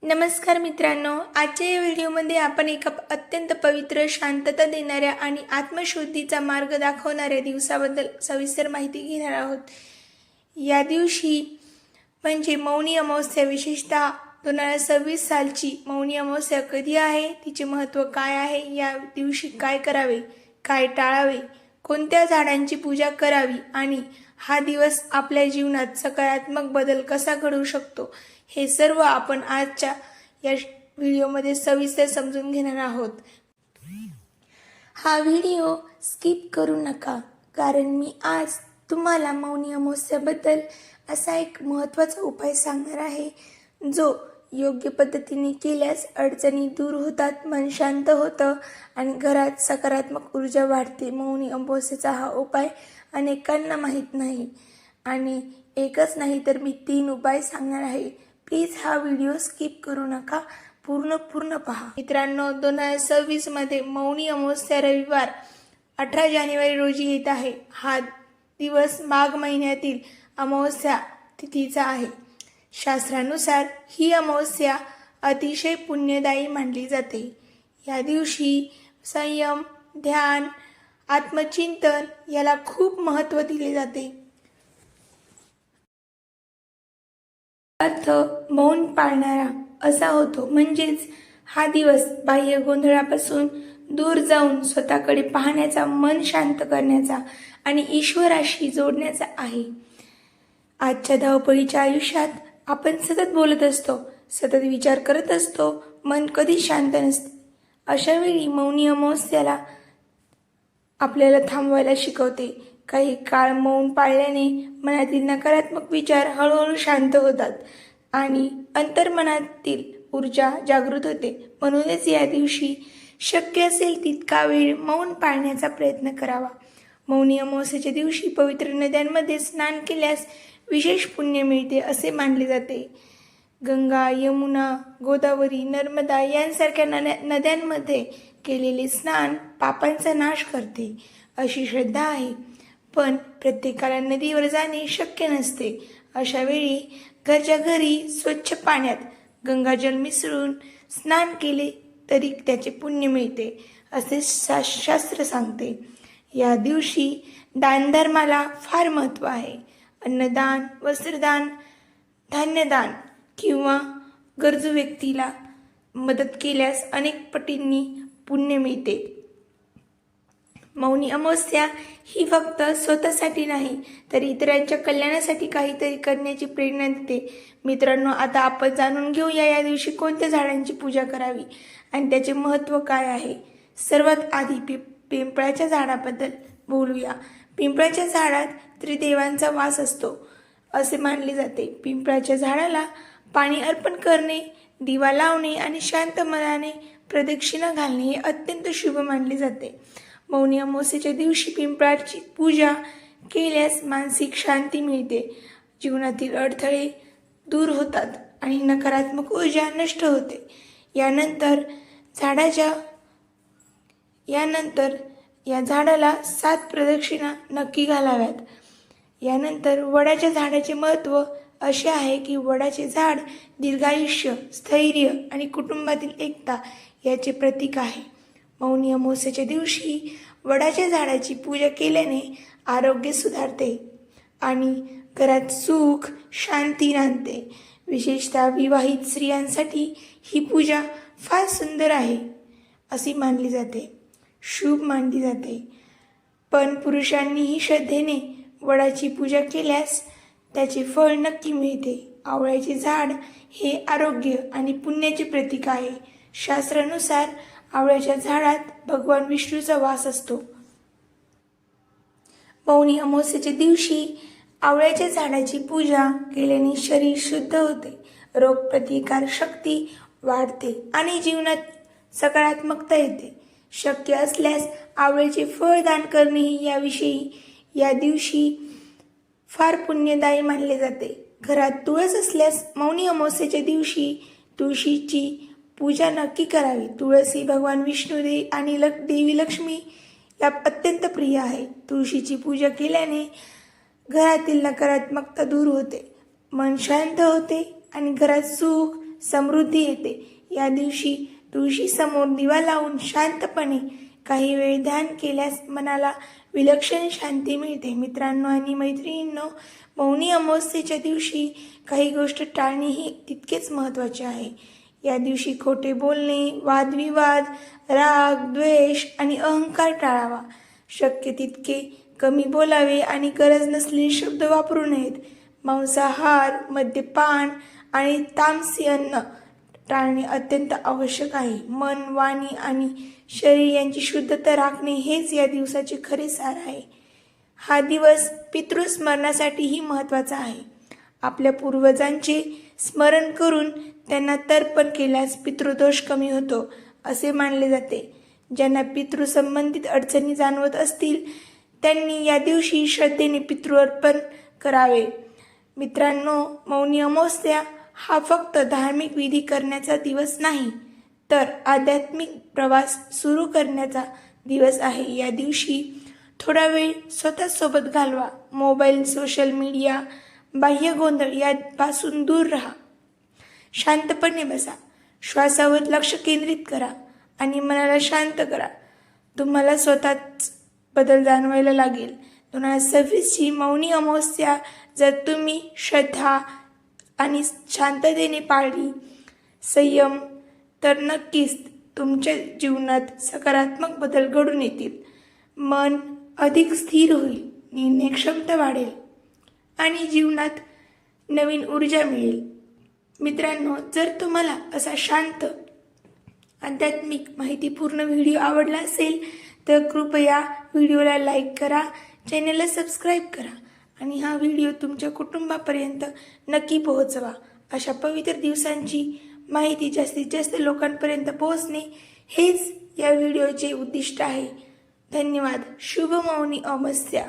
नमस्कार मित्रांनो, आजच्या या व्हिडिओमध्ये आपण एका अत्यंत पवित्र, शांतता देणाऱ्या आणि आत्मशुद्धीचा मार्ग दाखवणाऱ्या दिवसाबद्दल सविस्तर माहिती घेणार आहोत. या दिवशी म्हणजे मौनी अमावस्या, विशेषतः 2026 सालची मौनी अमावस्या कधी आहे, तिचे महत्त्व काय आहे, या दिवशी काय करावे, काय टाळावे, कोणत्या झाडांची पूजा करावी आणि हा दिवस आपल्या जीवनात सकारात्मक बदल कसा घडवू शकतो, हे सर्व आपण आजच्या या व्हिडिओमध्ये सविस्तर समजून घेणार आहोत. हा व्हिडिओ स्किप करू नका, कारण मी आज तुम्हाला मौनी अमावस्याबद्दल असा एक महत्त्वाचा उपाय सांगणार आहे, जो योग्य पद्धतीने केल्यास अडचणी दूर होतात, मन शांत होतं आणि घरात सकारात्मक ऊर्जा वाढते. मौनी अमावस्येचा हा उपाय अनेकांना माहीत नाही आणि एकच नाही तर मी 3 उपाय सांगणार आहे. प्लीज हा व्हिडिओ स्किप करू नका, पूर्ण पहा. मित्रांनो, 2026 मध्ये मौनी अमावस्या रविवार 18 जानेवारी रोजी येत आहे. हा दिवस माघ महिन्यातील अमावस्या तिथीचा आहे. शास्त्रानुसार ही अमावस्या अतिशय पुण्यदायी मानली जाते. या दिवशी संयम, ध्यान, आत्मचिंतन याला खूप महत्त्व दिले जाते. अर्थ मौन पाळणारा असा होतो, म्हणजेच हा दिवस बाह्य गोंधळापासून दूर जाऊन स्वतःकडे पाहण्याचा, मन शांत करण्याचा आणि ईश्वराशी जोडण्याचा आहे. आजच्या धावपळीच्या आयुष्यात आपण सतत बोलत असतो, सतत विचार करत असतो, मन कधी शांत नसते. अशा वेळी मौनी अमावस्याला आपल्याला थांबवायला शिकवते. काही काळ मौन पाळल्याने मनातील नकारात्मक विचार हळूहळू शांत होतात आणि अंतर्मनातील ऊर्जा जागृत होते. म्हणूनच या दिवशी शक्य असेल तितका वेळ मौन पाळण्याचा प्रयत्न करावा. मौनी अमावस्येच्या दिवशी पवित्र नद्यांमध्ये स्नान केल्यास विशेष पुण्य मिळते असे मानले जाते. गंगा, यमुना, गोदावरी, नर्मदा यांसारख्या नद्यांमध्ये केलेले स्नान पापांचा नाश करते अशी श्रद्धा आहे. पण प्रत्येकाला नदीवर जाणे शक्य नसते. अशा वेळी घरच्या घरी स्वच्छ पाण्यात गंगाजल मिसळून स्नान केले तरी त्याचे पुण्य मिळते असे शास्त्र सांगते. या दिवशी दानधर्माला फार महत्त्व आहे. अन्नदान, वस्त्रदान, धान्यदान किंवा गरजू व्यक्तीला मदत केल्यास अनेक पटींनी पुण्य मिळते. मौनी अमावस्या ही फक्त स्वतःसाठी नाही तर इतरांच्या कल्याणासाठी काहीतरी करण्याची प्रेरणा देते. मित्रांनो, आता आपण जाणून घेऊया या दिवशी कोणत्या झाडांची पूजा करावी आणि त्याचे महत्त्व काय आहे. सर्वात आधी पिंपळाच्या झाडाबद्दल बोलूया. पिंपळाच्या झाडात त्रिदेवांचा वास असतो असे मानले जाते. पिंपळाच्या झाडाला पाणी अर्पण करणे, दिवा लावणे आणि शांत मनाने प्रदक्षिणा घालणे हे अत्यंत शुभ मानले जाते. मौनी अमावस्येच्या दिवशी पिंपळाची पूजा केल्यास मानसिक शांती मिळते, जीवनातील अडथळे दूर होतात आणि नकारात्मक ऊर्जा नष्ट होते. यानंतर या झाडाला 7 प्रदक्षिणा नक्की घालाव्यात. यानंतर वडाच्या झाडाचे महत्त्व असे आहे की वडाचे झाड दीर्घायुष्य, स्थैर्य आणि कुटुंबातील एकता याचे प्रतीक आहे. मौनी अमावस्येच्या दिवशी वडाच्या झाडाची पूजा केल्याने आरोग्य सुधारते आणि घरात सुख, शांती नांदते. विशेषतः विवाहित स्त्रियांसाठी ही पूजा फार सुंदर आहे अशी मानली जाते, शुभ मानली जाते. पण पुरुषांनीही श्रद्धेने वडाची पूजा केल्यास त्याचे फळ नक्की मिळते. आवळ्याचे झाड हे आरोग्य आणि पुण्याचे प्रतीक आहे. शास्त्रानुसार आवळ्याच्या झाडात भगवान विष्णूचा वास असतो. मौनी अमावस्येच्या दिवशी आवळ्याच्या झाडाची पूजा केल्याने शरीर शुद्ध होते, रोगप्रतिकार शक्ती वाढते आणि जीवनात सकारात्मकता येते. शक्य असल्यास आवळ्याचे फळ दान करणे या दिवशी फार पुण्यदायी मानले जाते. घरात तुळस असल्यास मौनी अमावस्येच्या दिवशी तुळशीची पूजा नक्की करावी. तुळस ही भगवान विष्णू आणि देवी लक्ष्मी या अत्यंत प्रिय आहे. तुळशीची पूजा केल्याने घरातील नकारात्मकता दूर होते, मन शांत होते आणि घरात सुख, समृद्धी येते. या दिवशी तुळशीसमोर दिवा लावून शांतपणे काही वेळ ध्यान केल्यास मनाला विलक्षण शांती मिळते. मित्रांनो आणि मैत्रिणींनो, मौनी अमावस्येच्या दिवशी काही गोष्ट टाळणेही तितकेच महत्त्वाचे आहे. या दिवशी खोटे बोलणे, वादविवाद, राग, द्वेष आणि अहंकार टाळावा. शक्य तितके कमी बोलावे आणि गरज नसलेले शब्द वापरू नयेत. मांसाहार, मद्यपान आणि तामसी अन्न टाळणे अत्यंत आवश्यक आहे. मन, वाणी आणि शरीर यांची शुद्धता राखणे हेच या दिवसाचे खरे सार आहे. हा दिवस पितृस्मरणासाठीही महत्त्वाचा आहे. आपल्या पूर्वजांचे स्मरण करून त्यांना तर्पण केल्यास पितृदोष कमी होतो असे मानले जाते. ज्यांना पितृसंबंधित अडचणी जाणवत असतील त्यांनी या दिवशी श्रद्धेने पितृअर्पण करावे. मित्रांनो, मौनी अमावस्या हा फक्त धार्मिक विधी करण्याचा दिवस नाही, तर आध्यात्मिक प्रवास सुरू करण्याचा दिवस आहे. या दिवशी थोडा वेळ स्वतःसोबत घालवा. मोबाईल, सोशल मीडिया, बाह्य गोंधळ यापासून दूर राहा. शांतपणे बसा, श्वासावर लक्ष केंद्रित करा आणि मनाला शांत करा. तुम्हाला स्वतःच बदल जाणवायला लागेल. 2026ची मौनी अमावस्या जर तुम्ही श्रद्धा आणि शांततेने पाळली, संयम, तर नक्कीच तुमच्या जीवनात सकारात्मक बदल घडून येतील. मन अधिक स्थिर होईल, निर्णय क्षमता वाढेल आणि जीवनात नवीन ऊर्जा मिळेल. मित्रांनो, जर तुम्हाला असा शांत आध्यात्मिक माहितीपूर्ण व्हिडिओ आवडला असेल तर कृपया व्हिडिओला लाईक करा, चॅनलला सबस्क्राईब करा आणि हा व्हिडिओ तुमच्या कुटुंबापर्यंत नक्की पोहोचवा. अशा पवित्र दिवसांची माहिती जास्तीत जास्त लोकांपर्यंत पोहोचणे हेच या व्हिडिओचे उद्दिष्ट आहे. धन्यवाद. शुभ मौनी अमावस्या.